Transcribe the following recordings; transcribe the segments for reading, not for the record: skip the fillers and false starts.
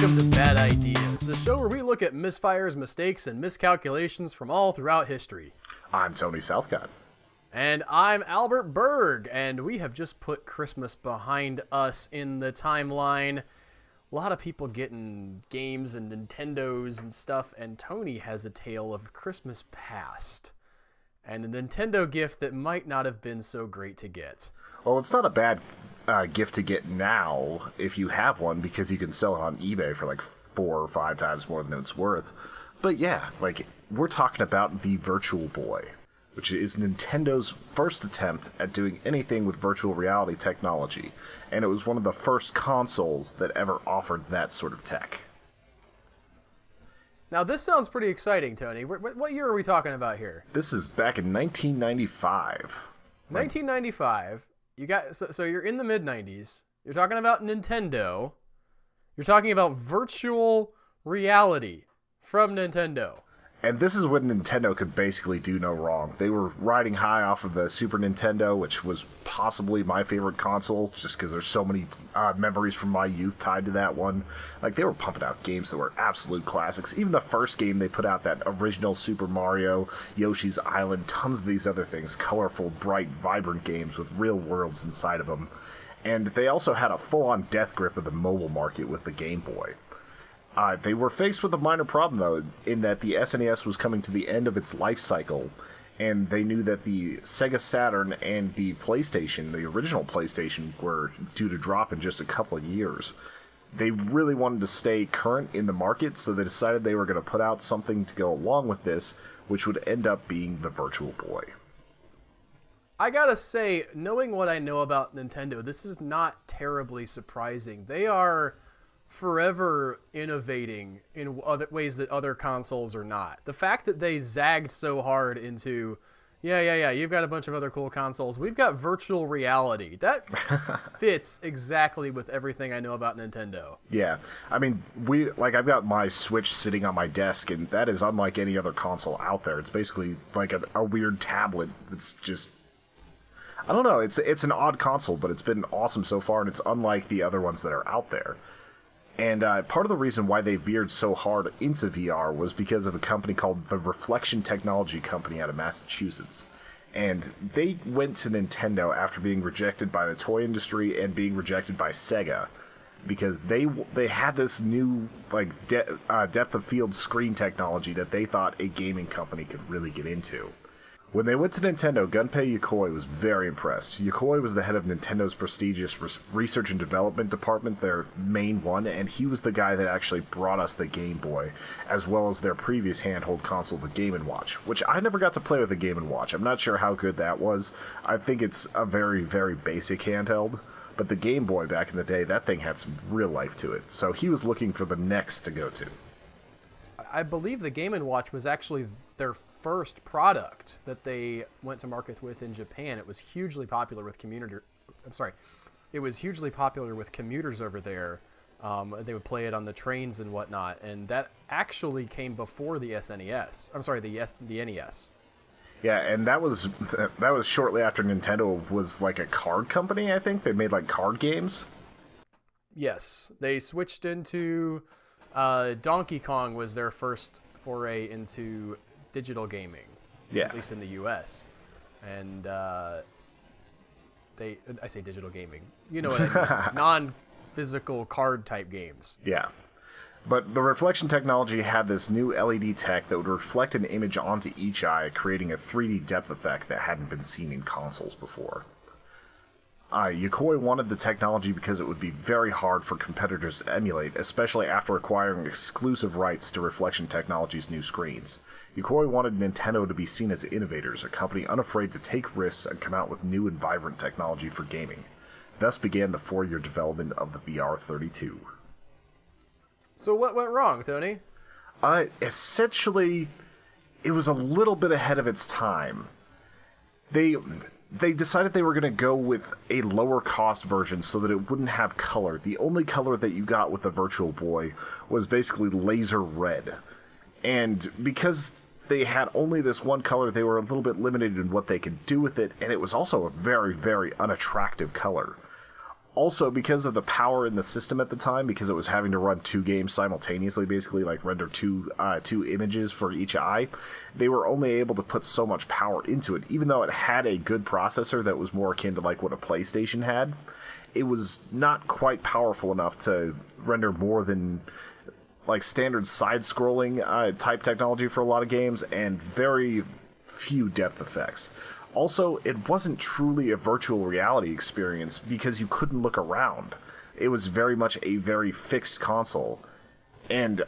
welcome to Bad Ideas, the show where we look at misfires, mistakes, and miscalculations from all throughout history. I'm Tony Southcott. And I'm Albert Berg, and we have just put Christmas behind us in the timeline. A lot of people getting games and Nintendos and stuff, and Tony has a tale of Christmas past and a Nintendo gift that might not have been so great to get. Well, it's not a bad gift to get now if you have one, because you can sell it on eBay for like 4 or 5 times more than it's worth. But yeah, like, we're talking about the Virtual Boy, which is Nintendo's first attempt at doing anything with virtual reality technology, and it was one of the first consoles that ever offered that sort of tech. Now, this sounds pretty exciting, Tony. What year are we talking about here? This is back in 1995. 1995. You got so you're in the mid-90s. You're talking about Nintendo. You're talking about virtual reality from Nintendo. And this is when Nintendo could basically do no wrong. They were riding high off of the Super Nintendo, which was possibly my favorite console, just because there's so many memories from my youth tied to that one. Like, they were pumping out games that were absolute classics. Even the first game they put out, that original Super Mario, Yoshi's Island, tons of these other things, colorful, bright, vibrant games with real worlds inside of them. And they also had a full-on death grip of the mobile market with the Game Boy. They were faced with a minor problem, though, in that the SNES was coming to the end of its life cycle, and they knew that the Sega Saturn and the PlayStation, the original PlayStation, were due to drop in just a couple of years. They really wanted to stay current in the market, so they decided they were going to put out something to go along with this, which would end up being the Virtual Boy. I gotta say, knowing what I know about Nintendo, this is not terribly surprising. They are forever innovating in other ways that other consoles are not. The fact that they zagged so hard into, you've got a bunch of other cool consoles. We've got virtual reality. That fits exactly with everything I know about Nintendo. Yeah. I mean, I've got my Switch sitting on my desk, and that is unlike any other console out there. It's basically like a weird tablet that's just, I don't know, it's an odd console, but it's been awesome so far, and it's unlike the other ones that are out there. And part of the reason why they veered so hard into VR was because of a company called the Reflection Technology Company out of Massachusetts. And they went to Nintendo after being rejected by the toy industry and being rejected by Sega, because they had this new depth of field screen technology that they thought a gaming company could really get into. When they went to Nintendo, Gunpei Yokoi was very impressed. Yokoi was the head of Nintendo's prestigious research and development department, their main one, and he was the guy that actually brought us the Game Boy, as well as their previous handheld console, the Game & Watch, which I never got to play with the Game & Watch. I'm not sure how good that was. I think it's a very, very basic handheld, but the Game Boy back in the day, that thing had some real life to it, so he was looking for the next to go to. I believe the Game & Watch was actually their first product that they went to market with in Japan. It was hugely popular with It was hugely popular with commuters over there. They would play it on the trains and whatnot, and that actually came before the SNES. I'm sorry, the NES. Yeah, and that was shortly after Nintendo was like a card company, I think. They made like card games. Yes, they switched into Donkey Kong was their first foray into digital gaming, at least in the U.S. And I say digital gaming, you know what I mean, non-physical card-type games. Yeah. But the Reflection Technology had this new LED tech that would reflect an image onto each eye, creating a 3D depth effect that hadn't been seen in consoles before. Yokoi wanted the technology because it would be very hard for competitors to emulate, especially after acquiring exclusive rights to Reflection Technology's new screens. Yokoi wanted Nintendo to be seen as innovators, a company unafraid to take risks and come out with new and vibrant technology for gaming. Thus began the 4-year development of the VR32. So what went wrong, Tony? Essentially, it was a little bit ahead of its time. They decided they were going to go with a lower cost version so that it wouldn't have color. The only color that you got with the Virtual Boy was basically laser red. And because they had only this one color, they were a little bit limited in what they could do with it, and it was also a very, very unattractive color. Also, because of the power in the system at the time, because it was having to run 2 games simultaneously, basically like render two images for each eye, they were only able to put so much power into it. Even though it had a good processor that was more akin to like what a PlayStation had, it was not quite powerful enough to render more than like standard side-scrolling type technology for a lot of games, and very few depth effects. Also, it wasn't truly a virtual reality experience because you couldn't look around. It was very much a very fixed console. And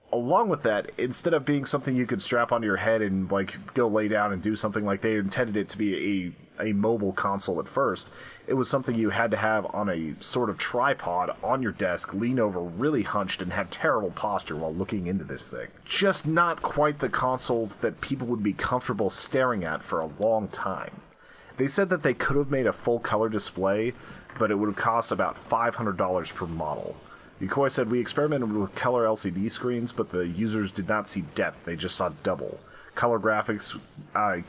along with that, instead of being something you could strap onto your head and like go lay down and do something, like they intended it to be a mobile console at first, it was something you had to have on a sort of tripod on your desk, lean over really hunched, and have terrible posture while looking into this thing. Just not quite the console that people would be comfortable staring at for a long time. They said that they could have made a full color display, but it would have cost about $500 per model. Yokoi said, "We experimented with color LCD screens, but the users did not see depth, they just saw double. Color graphics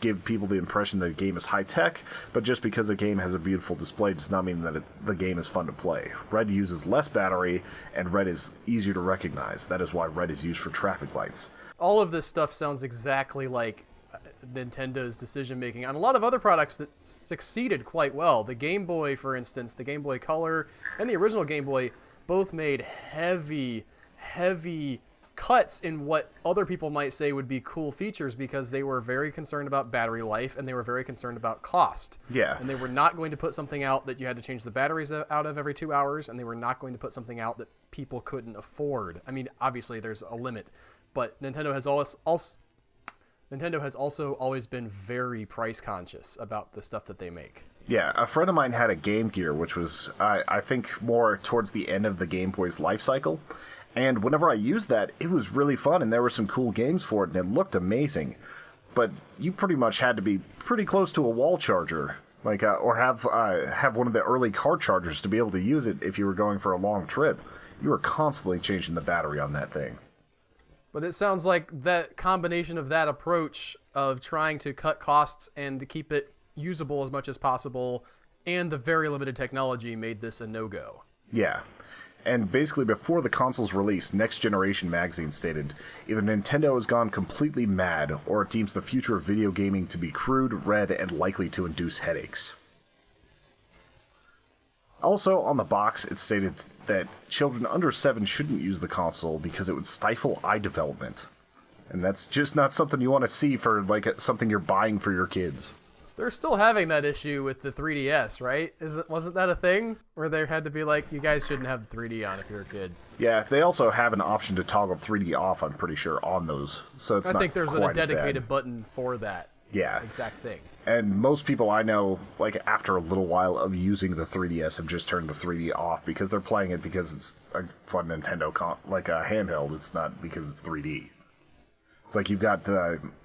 give people the impression that a game is high-tech, but just because a game has a beautiful display does not mean that the game is fun to play. Red uses less battery, and red is easier to recognize. That is why red is used for traffic lights." All of this stuff sounds exactly like Nintendo's decision-making on a lot of other products that succeeded quite well. The Game Boy, for instance, the Game Boy Color, and the original Game Boy both made heavy cuts in what other people might say would be cool features, because they were very concerned about battery life and they were very concerned about cost. Yeah. And they were not going to put something out that you had to change the batteries out of every 2 hours, and they were not going to put something out that people couldn't afford. I mean, obviously there's a limit, but Nintendo has also always been very price conscious about the stuff that they make. Yeah, a friend of mine had a Game Gear, which was, I think, more towards the end of the Game Boy's life cycle. And whenever I used that, it was really fun, and there were some cool games for it, and it looked amazing. But you pretty much had to be pretty close to a wall charger, like, or have one of the early car chargers to be able to use it if you were going for a long trip. You were constantly changing the battery on that thing. But it sounds like that combination of that approach of trying to cut costs and to keep it usable as much as possible, and the very limited technology, made this a no-go. Yeah. And basically, before the console's release, Next Generation magazine stated, "Either Nintendo has gone completely mad, or it deems the future of video gaming to be crude, red, and likely to induce headaches." Also, on the box, it stated that children under 7 shouldn't use the console because it would stifle eye development. And that's just not something you want to see for, like, something you're buying for your kids. They're still having that issue with the 3DS, right? Wasn't that a thing? Where they had to be like, you guys shouldn't have the 3D on if you're a kid. Yeah, they also have an option to toggle 3D off, I'm pretty sure, on those. So it's I not think there's quite a as dedicated bad. button for that Yeah. exact thing. And most people I know, like, after a little while of using the 3DS, have just turned the 3D off because they're playing it because it's a fun Nintendo, like a handheld. It's not because it's 3D. It's like you've got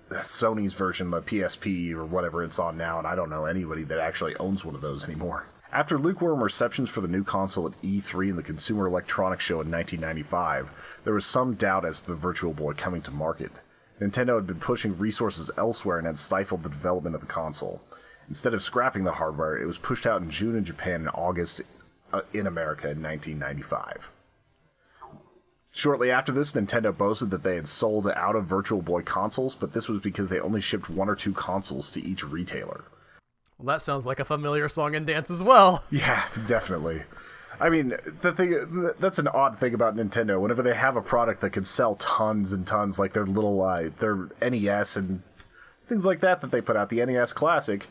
Sony's version, the PSP or whatever it's on now, and I don't know anybody that actually owns one of those anymore. After lukewarm receptions for the new console at E3 and the Consumer Electronics Show in 1995, there was some doubt as to the Virtual Boy coming to market. Nintendo had been pushing resources elsewhere and had stifled the development of the console. Instead of scrapping the hardware, it was pushed out in June in Japan and August in America in 1995. Shortly after this, Nintendo boasted that they had sold out of Virtual Boy consoles, but this was because they only shipped 1 or 2 consoles to each retailer. Well, that sounds like a familiar song and dance as well. Yeah, definitely. I mean, that's an odd thing about Nintendo. Whenever they have a product that can sell tons and tons, like their their NES and things like that they put out, the NES Classic,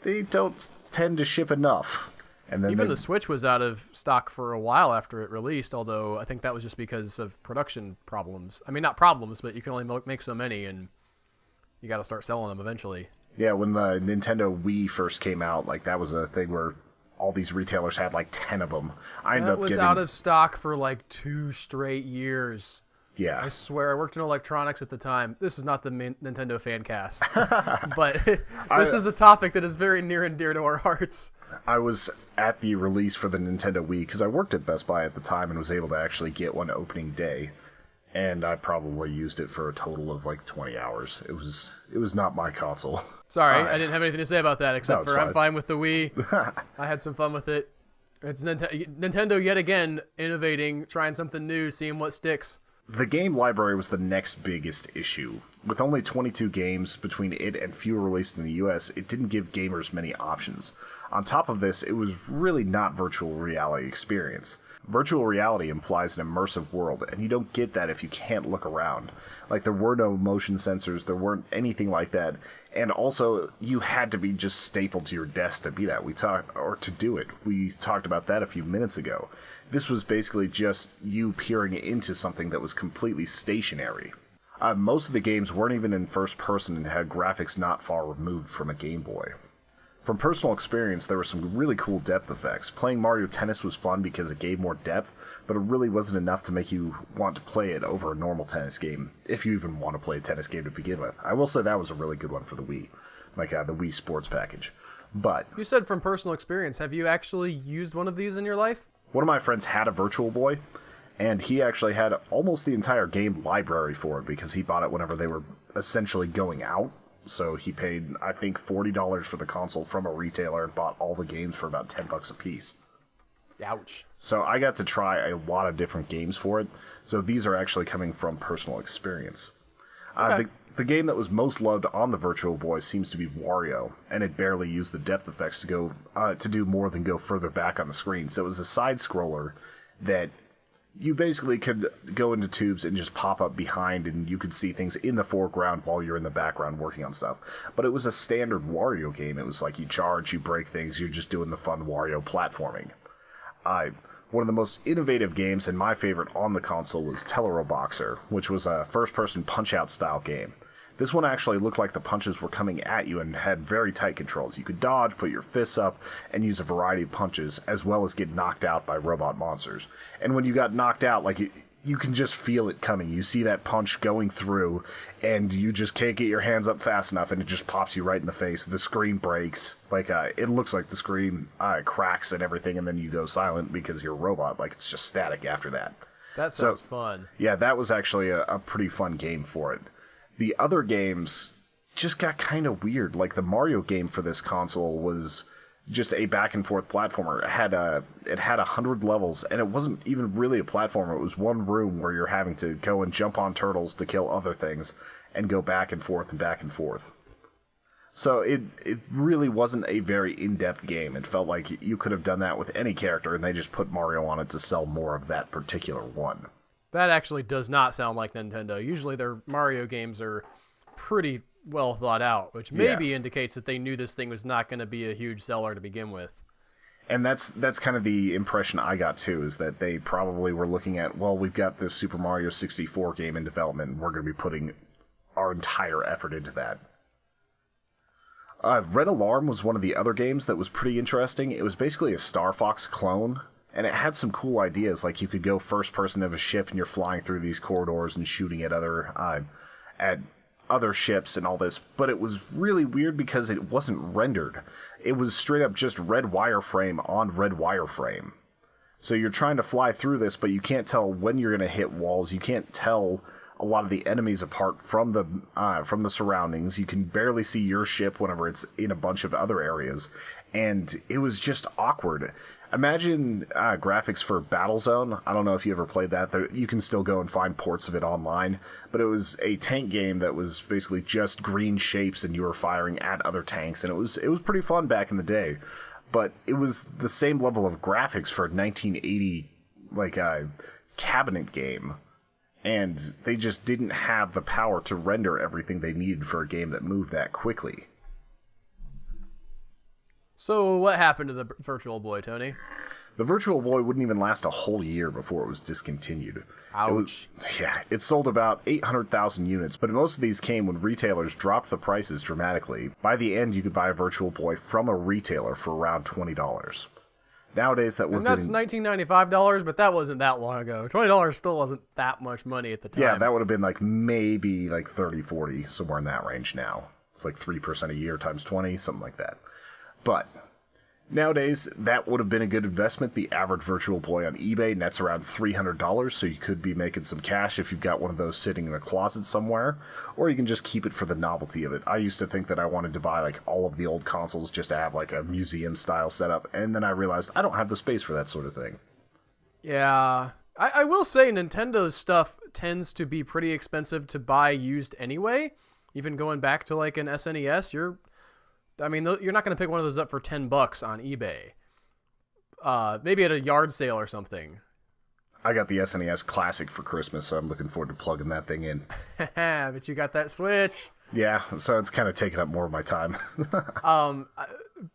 they don't tend to ship enough. And then Even the Switch was out of stock for a while after it released, although I think that was just because of production problems. I mean, not problems, but you can only make so many, and you got to start selling them eventually. Yeah, when the Nintendo Wii first came out, like, that was a thing where all these retailers had like 10 of them. That was out of stock for like 2 straight years. Yeah. I swear, I worked in electronics at the time. This is not the Nintendo fan cast, but this is a topic that is very near and dear to our hearts. I was at the release for the Nintendo Wii because I worked at Best Buy at the time and was able to actually get one opening day. And I probably used it for a total of like 20 hours. It was not my console. Sorry, I didn't have anything to say about that except No, it's for I'm fine. fine with the Wii. I had some fun with it. It's Nintendo yet again innovating, trying something new, seeing what sticks. The game library was the next biggest issue. With only 22 games between it and fewer released in the US, it didn't give gamers many options. On top of this, it was really not virtual reality experience. Virtual reality implies an immersive world, and you don't get that if you can't look around. Like, there were no motion sensors, there weren't anything like that, and also, you had to be just stapled to your desk to be that. To do it. We talked about that a few minutes ago. This was basically just you peering into something that was completely stationary. Most of the games weren't even in first person and had graphics not far removed from a Game Boy. From personal experience, there were some really cool depth effects. Playing Mario Tennis was fun because it gave more depth, but it really wasn't enough to make you want to play it over a normal tennis game, if you even want to play a tennis game to begin with. I will say that was a really good one for the Wii, like the Wii Sports package. But You said from personal experience. Have you actually used one of these in your life? one of my friends had a Virtual Boy, and he actually had almost the entire game library for it because he bought it whenever they were essentially going out. So he paid, I think, $40 for the console from a retailer and bought all the games for about $10 a piece. Ouch. So I got to try a lot of different games for it. So these are actually coming from personal experience. Okay. The game that was most loved on the Virtual Boy seems to be Wario, and it barely used the depth effects to do more than go further back on the screen. So it was a side scroller that you basically could go into tubes and just pop up behind, and you could see things in the foreground while you're in the background working on stuff. But it was a standard Wario game. It was like you charge, you break things, you're just doing the fun Wario platforming. One of the most innovative games and my favorite on the console was Teleroboxer, which was a first-person Punch-Out style game. This one actually looked like the punches were coming at you and had very tight controls. You could dodge, put your fists up, and use a variety of punches, as well as get knocked out by robot monsters. And when you got knocked out, you can just feel it coming. You see that punch going through, and you just can't get your hands up fast enough, and it just pops you right in the face. The screen breaks. It looks like the screen cracks and everything, and then you go silent because you're a robot. It's just static after that. That sounds fun. Yeah, that was actually a pretty fun game for it. The other games just got kind of weird. Like, the Mario game for this console was just a back-and-forth platformer. It had 100 levels, and it wasn't even really a platformer. It was one room where you're having to go and jump on turtles to kill other things and go back and forth and back and forth. So it really wasn't a very in-depth game. It felt like you could have done that with any character, and they just put Mario on it to sell more of that particular one. That actually does not sound like Nintendo. Usually their Mario games are pretty well thought out, which maybe indicates that they knew this thing was not going to be a huge seller to begin with. And that's kind of the impression I got too, is that they probably were looking at, well, we've got this Super Mario 64 game in development, and we're going to be putting our entire effort into that. Red Alarm was one of the other games that was pretty interesting. It was basically a Star Fox clone, and it had some cool ideas, like you could go first person of a ship and you're flying through these corridors and shooting at other ships and all this, but it was really weird because it wasn't rendered. It was straight up just red wireframe on red wireframe. So you're trying to fly through this, but you can't tell when you're going to hit walls. You can't tell a lot of the enemies apart from the surroundings. You can barely see your ship whenever it's in a bunch of other areas, and it was just awkward. Imagine graphics for Battlezone. I don't know if you ever played that. You can still go and find ports of it online, but it was a tank game that was basically just green shapes, and you were firing at other tanks, and it was pretty fun back in the day. But it was the same level of graphics for a 1980 cabinet game, and they just didn't have the power to render everything they needed for a game that moved that quickly. So what happened to the Virtual Boy, Tony? The Virtual Boy wouldn't even last a whole year before it was discontinued. Ouch. It sold about 800,000 units, but most of these came when retailers dropped the prices dramatically. By the end, you could buy a Virtual Boy from a retailer for around $20. Nowadays, that would And that's $1995, but that wasn't that long ago. $20 still wasn't that much money at the time. Yeah, that would have been maybe 30, 40, somewhere in that range now. It's 3% a year times 20, something like that. But Nowadays, that would have been a good investment. The average Virtual Boy on eBay nets around $300, so you could be making some cash if you've got one of those sitting in a closet somewhere, or you can just keep it for the novelty of it. I used to think that I wanted to buy like all of the old consoles just to have like a museum style setup, and then I realized I don't have the space for that sort of thing. Yeah. I will say Nintendo's stuff tends to be pretty expensive to buy used anyway. Even going back to like an SNES, you're not going to pick one of those up for $10 on eBay. Maybe at a yard sale or something. I got the SNES Classic for Christmas, so I'm looking forward to plugging that thing in. But you got that Switch. Yeah, so it's kind of taking up more of my time.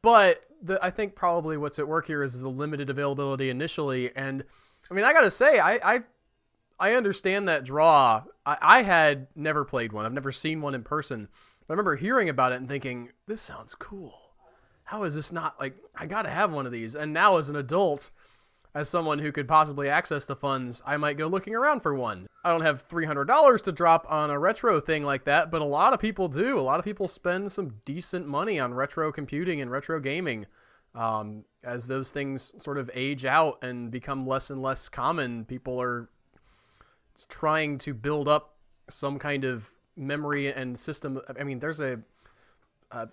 But I think probably what's at work here is the limited availability initially. And I mean, I got to say, I understand that draw. I had never played one. I've never seen one in person. I remember hearing about it and thinking, this sounds cool. How is this not like, I got to have one of these. And now as an adult, as someone who could possibly access the funds, I might go looking around for one. I don't have $300 to drop on a retro thing like that, but a lot of people do. A lot of people spend some decent money on retro computing and retro gaming. As those things sort of age out and become less and less common, people are trying to build up some kind of memory and system. I mean, there's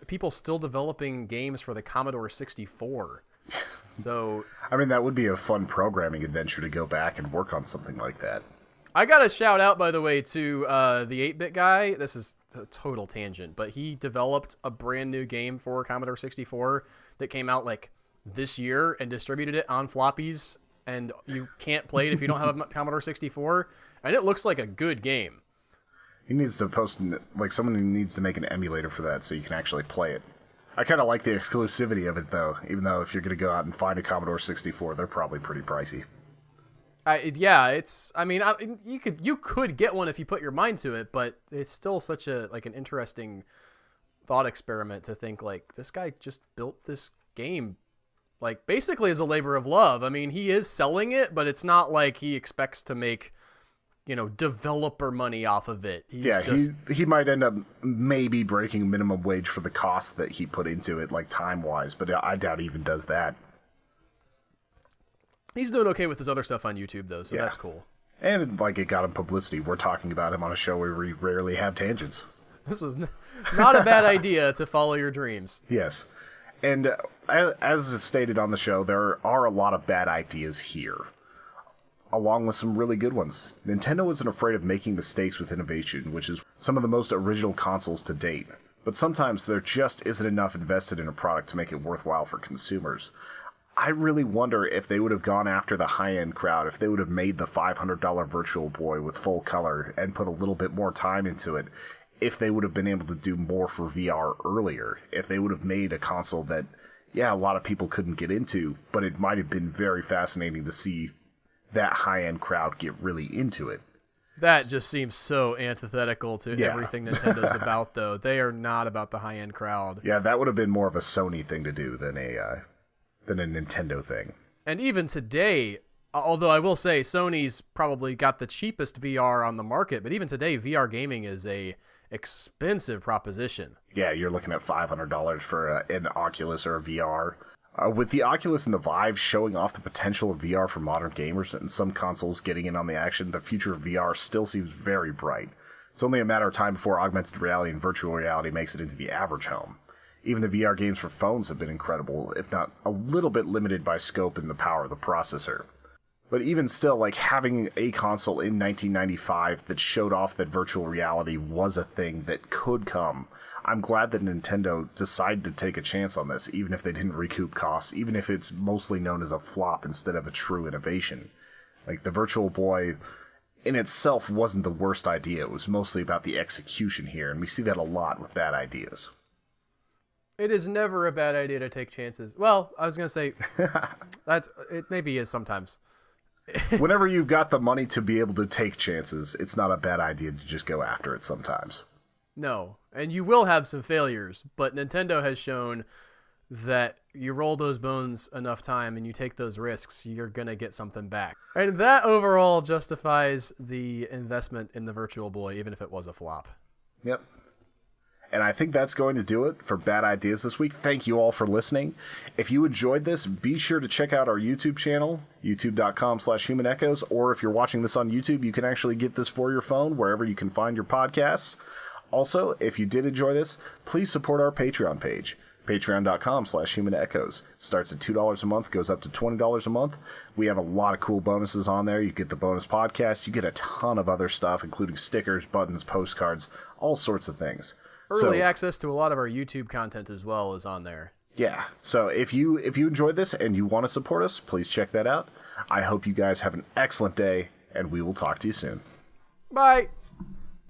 people still developing games for the Commodore 64. So I mean, that would be a fun programming adventure to go back and work on something like that. I got a shout out, by the way, to the 8-bit guy. This is a total tangent, but he developed a brand new game for Commodore 64 that came out like this year and distributed it on floppies, and you can't play it if you don't have a Commodore 64, and it looks like a good game. He needs to post, like, someone needs to make an emulator for that so you can actually play it. I kind of like the exclusivity of it, though, even though if you're going to go out and find a Commodore 64, they're probably pretty pricey. You could get one if you put your mind to it, but it's still such an interesting thought experiment to think, like, this guy just built this game, like, basically as a labor of love. I mean, he is selling it, but it's not like he expects to make, developer money off of it. He might end up maybe breaking minimum wage for the cost that he put into it, like time-wise, but I doubt he even does that. He's doing okay with his other stuff on YouTube, though, so that's cool. And, like, it got him publicity. We're talking about him on a show where we rarely have tangents. This was not a bad idea to follow your dreams. Yes. And as is stated on the show, there are a lot of bad ideas here, along with some really good ones. Nintendo isn't afraid of making mistakes with innovation, which is some of the most original consoles to date. But sometimes there just isn't enough invested in a product to make it worthwhile for consumers. I really wonder if they would have gone after the high-end crowd, if they would have made the $500 Virtual Boy with full color and put a little bit more time into it, if they would have been able to do more for VR earlier, if they would have made a console that, a lot of people couldn't get into, but it might have been very fascinating to see that high-end crowd get really into it. That just seems so antithetical to everything Nintendo's about, though. They are not about the high-end crowd. Yeah, that would have been more of a Sony thing to do than a Nintendo thing. And even today, although I will say Sony's probably got the cheapest VR on the market, but even today, VR gaming is a expensive proposition. Yeah, you're looking at $500 for an Oculus or a VR. With the Oculus and the Vive showing off the potential of VR for modern gamers and some consoles getting in on the action, the future of VR still seems very bright. It's only a matter of time before augmented reality and virtual reality makes it into the average home. Even the VR games for phones have been incredible, if not a little bit limited by scope and the power of the processor. But even still, like, having a console in 1995 that showed off that virtual reality was a thing that could come, I'm glad that Nintendo decided to take a chance on this, even if they didn't recoup costs, even if it's mostly known as a flop instead of a true innovation. Like, the Virtual Boy in itself wasn't the worst idea, it was mostly about the execution here, and we see that a lot with bad ideas. It is never a bad idea to take chances. Well, I was going to say, it maybe is sometimes. Whenever you've got the money to be able to take chances, it's not a bad idea to just go after it sometimes. No, and you will have some failures, but Nintendo has shown that you roll those bones enough time and you take those risks, you're going to get something back. And that overall justifies the investment in the Virtual Boy, even if it was a flop. Yep. And I think that's going to do it for Bad Ideas this week. Thank you all for listening. If you enjoyed this, be sure to check out our YouTube channel, youtube.com/Human Echoes. Or if you're watching this on YouTube, you can actually get this for your phone wherever you can find your podcasts. Also, if you did enjoy this, please support our Patreon page. Patreon.com/Human Echoes. Starts at $2 a month, goes up to $20 a month. We have a lot of cool bonuses on there. You get the bonus podcast. You get a ton of other stuff, including stickers, buttons, postcards, all sorts of things. Early access to a lot of our YouTube content as well is on there. Yeah. So if you enjoyed this and you want to support us, please check that out. I hope you guys have an excellent day, and we will talk to you soon. Bye.